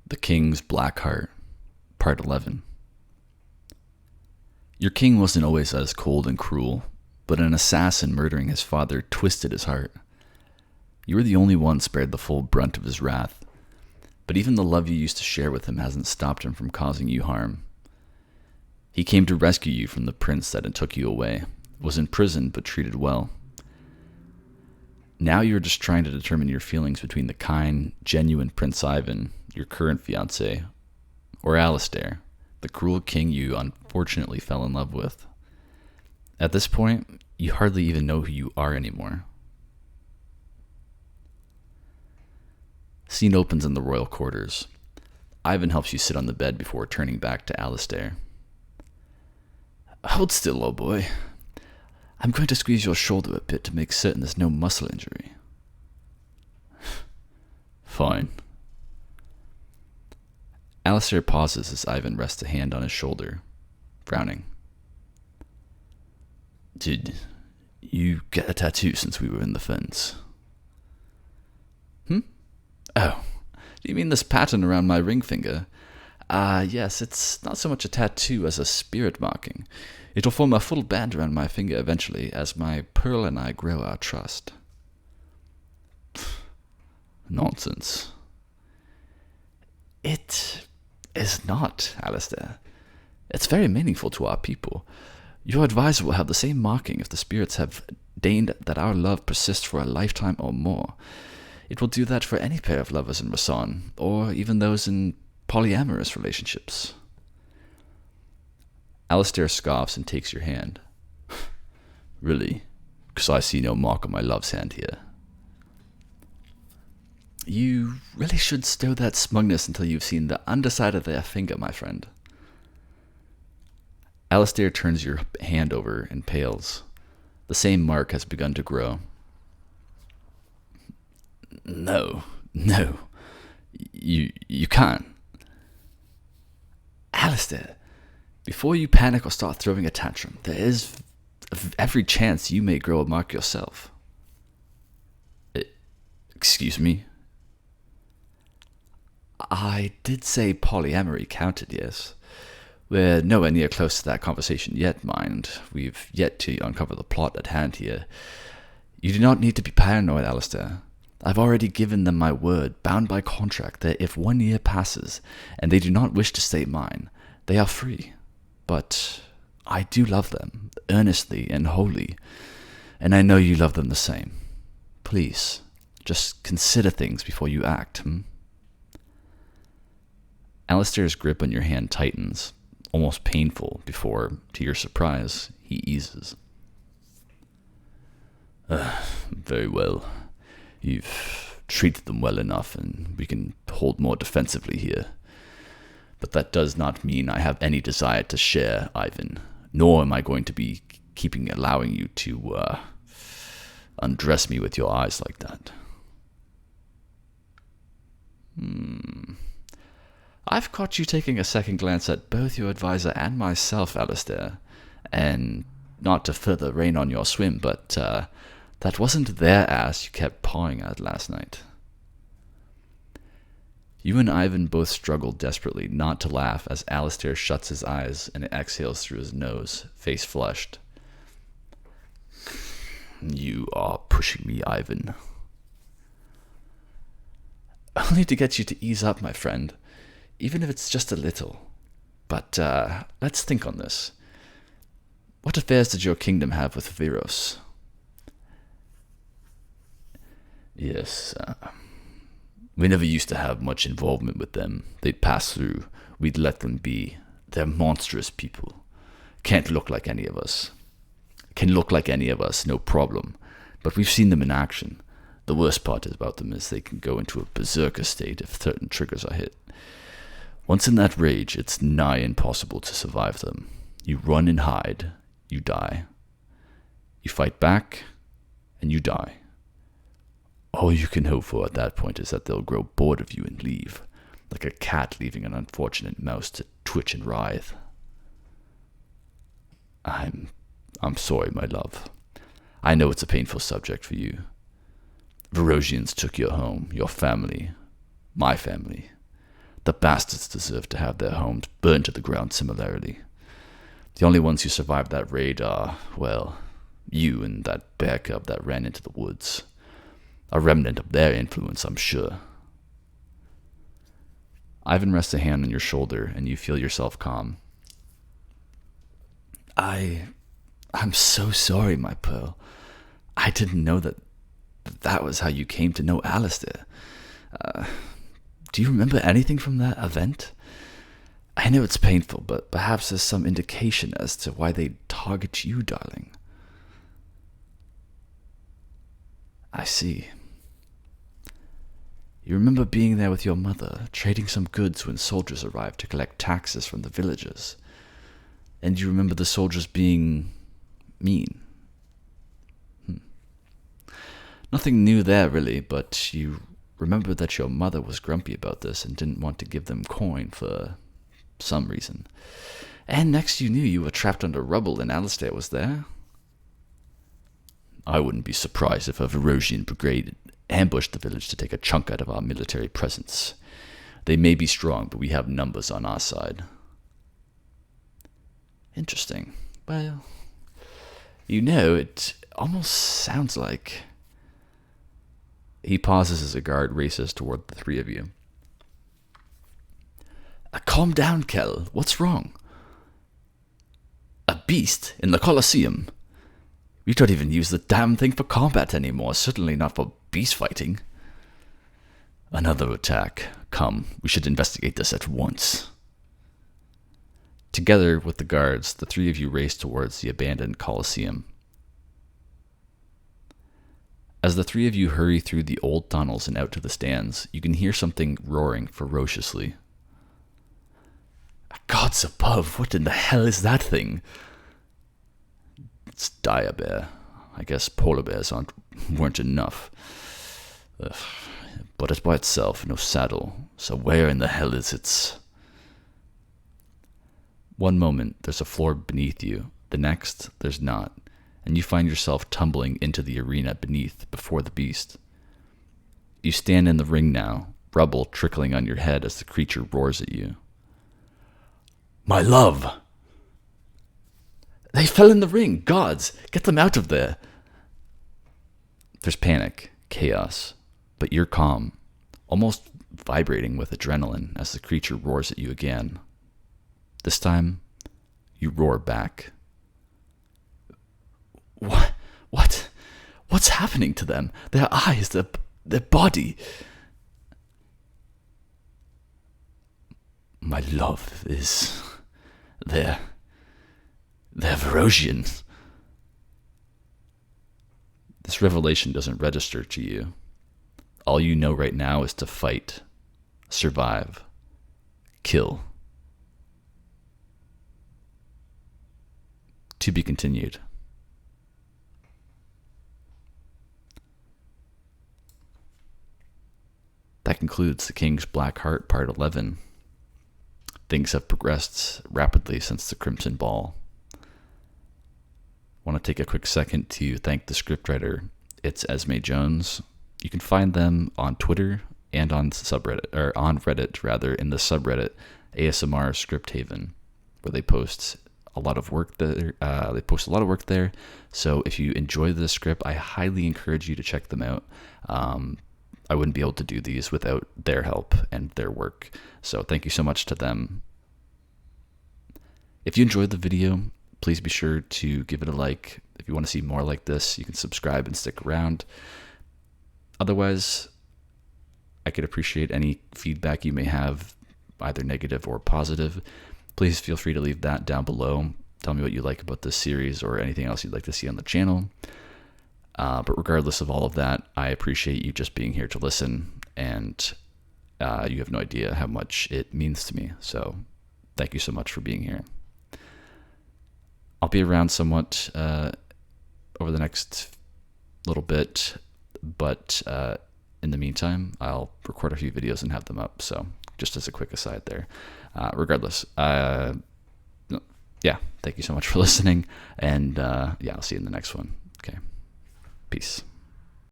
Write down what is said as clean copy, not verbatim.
The King's Black Heart, Part 11. Your king wasn't always as cold and cruel, but an assassin murdering his father twisted his heart. You were the only one spared the full brunt of his wrath, but even the love you used to share with him hasn't stopped him from causing you harm. He came to rescue you from the prince that had took you away, was imprisoned but treated well. Now you're just trying to determine your feelings between the kind, genuine Prince Ivan, your current fiancé, or Alistair, the cruel king you unfortunately fell in love with. At this point, you hardly even know who you are anymore. Scene opens in the royal quarters. Ivan helps you sit on the bed before turning back to Alistair. Hold still, old boy. I'm going to squeeze your shoulder a bit to make certain there's no muscle injury. Fine. Alistair pauses as Ivan rests a hand on his shoulder, frowning. Did you get a tattoo since we were in the fens? Oh, do you mean this pattern around my ring finger? Yes, it's not so much a tattoo as a spirit marking. It'll form a full band around my finger eventually, as my pearl and I grow our trust. Nonsense. It is not, Alistair. It's very meaningful to our people. Your advisor will have the same marking if the spirits have deigned that our love persists for a lifetime or more. It will do that for any pair of lovers in Rasan, or even those in polyamorous relationships. Alistair scoffs and takes your hand. Really? Because I see no mark on my love's hand here. You really should stow that smugness until you've seen the underside of their finger, my friend. Alistair turns your hand over and pales. The same mark has begun to grow. No. You can't. Alistair, before you panic or start throwing a tantrum, there is every chance you may grow a mark yourself. Excuse me? I did say polyamory counted, yes. We're nowhere near close to that conversation yet, mind. We've yet to uncover the plot at hand here. You do not need to be paranoid, Alistair. I've already given them my word, bound by contract, that if 1 year passes and they do not wish to stay mine, they are free. But I do love them, earnestly and wholly, and I know you love them the same. Please, just consider things before you act, Alistair's grip on your hand tightens, almost painful, before, to your surprise, he eases. Very well. You've treated them well enough, and we can hold more defensively here. But that does not mean I have any desire to share, Ivan, nor am I going to be allowing you to undress me with your eyes like that. I've caught you taking a second glance at both your advisor and myself, Alistair, and not to further rain on your swim, but that wasn't their ass you kept pawing at last night. You and Ivan both struggle desperately not to laugh as Alistair shuts his eyes and exhales through his nose, face flushed. You are pushing me, Ivan. Only to get you to ease up, my friend, even if it's just a little. But let's think on this. What affairs did your kingdom have with Viros? Yes, we never used to have much involvement with them. They'd pass through. We'd let them be. They're monstrous people. Can't look like any of us. Can look like any of us, no problem. But we've seen them in action. The worst part about them is they can go into a berserker state if certain triggers are hit. Once in that rage, it's nigh impossible to survive them. You run and hide, you die. You fight back, and you die. All you can hope for at that point is that they'll grow bored of you and leave, like a cat leaving an unfortunate mouse to twitch and writhe. I'm sorry, my love. I know it's a painful subject for you. Verosians took your home, your family, my family. The bastards deserve to have their homes burned to the ground similarly. The only ones who survived that raid are, well, you and that bear cub that ran into the woods. A remnant of their influence, I'm sure. Ivan rests a hand on your shoulder, and you feel yourself calm. I'm so sorry, my pearl. I didn't know that was how you came to know Alistair. Do you remember anything from that event? I know it's painful, but perhaps there's some indication as to why they target you, darling. I see. You remember being there with your mother, trading some goods when soldiers arrived to collect taxes from the villagers. And you remember the soldiers being mean. Nothing new there, really, but you remember that your mother was grumpy about this and didn't want to give them coin for some reason. And next you knew, you were trapped under rubble and Alistair was there. I wouldn't be surprised if a Verosian brigade ambushed the village to take a chunk out of our military presence. They may be strong, but we have numbers on our side. Interesting. Well, it almost sounds like... He pauses as a guard races toward the three of you. Calm down, Kel. What's wrong? A beast in the coliseum? We don't even use the damn thing for combat anymore, certainly not for beast fighting. Another attack. Come, we should investigate this at once. Together with the guards, the three of you race towards the abandoned coliseum. As the three of you hurry through the old tunnels and out to the stands, you can hear something roaring ferociously. Gods above, what in the hell is that thing? It's dire bear. I guess polar bears weren't enough. Ugh. But it's by itself, no saddle. So where in the hell is its... One moment, there's a floor beneath you. The next, there's not. And you find yourself tumbling into the arena beneath, before the beast. You stand in the ring now, rubble trickling on your head as the creature roars at you. My love! They fell in the ring! Gods! Get them out of there! There's panic, chaos, but you're calm, almost vibrating with adrenaline as the creature roars at you again. This time, you roar back. What? What's happening to them? Their eyes, their body. My love is... They're Verosian. This revelation doesn't register to you. All you know right now is to fight, survive, kill. To be continued. That concludes The King's Black Heart, Part 11. Things have progressed rapidly since the Crimson Ball. I want to take a quick second to thank the scriptwriter, ItsEsmeJones. You can find them on Twitter and on subreddit, or on Reddit rather, in the subreddit ASMRScriptHaven, where they post a lot of work there. So if you enjoy the script, I highly encourage you to check them out. I wouldn't be able to do these without their help and their work. So thank you so much to them. If you enjoyed the video, please be sure to give it a like. If you want to see more like this, you can subscribe and stick around. Otherwise, I could appreciate any feedback you may have, either negative or positive. Please feel free to leave that down below. Tell me what you like about this series or anything else you'd like to see on the channel. But regardless of all of that, I appreciate you just being here to listen, and you have no idea how much it means to me. So thank you so much for being here. I'll be around somewhat over the next little bit, but in the meantime, I'll record a few videos and have them up. So just as a quick aside there. Regardless, yeah, thank you so much for listening, and yeah, I'll see you in the next one. Okay. Peace.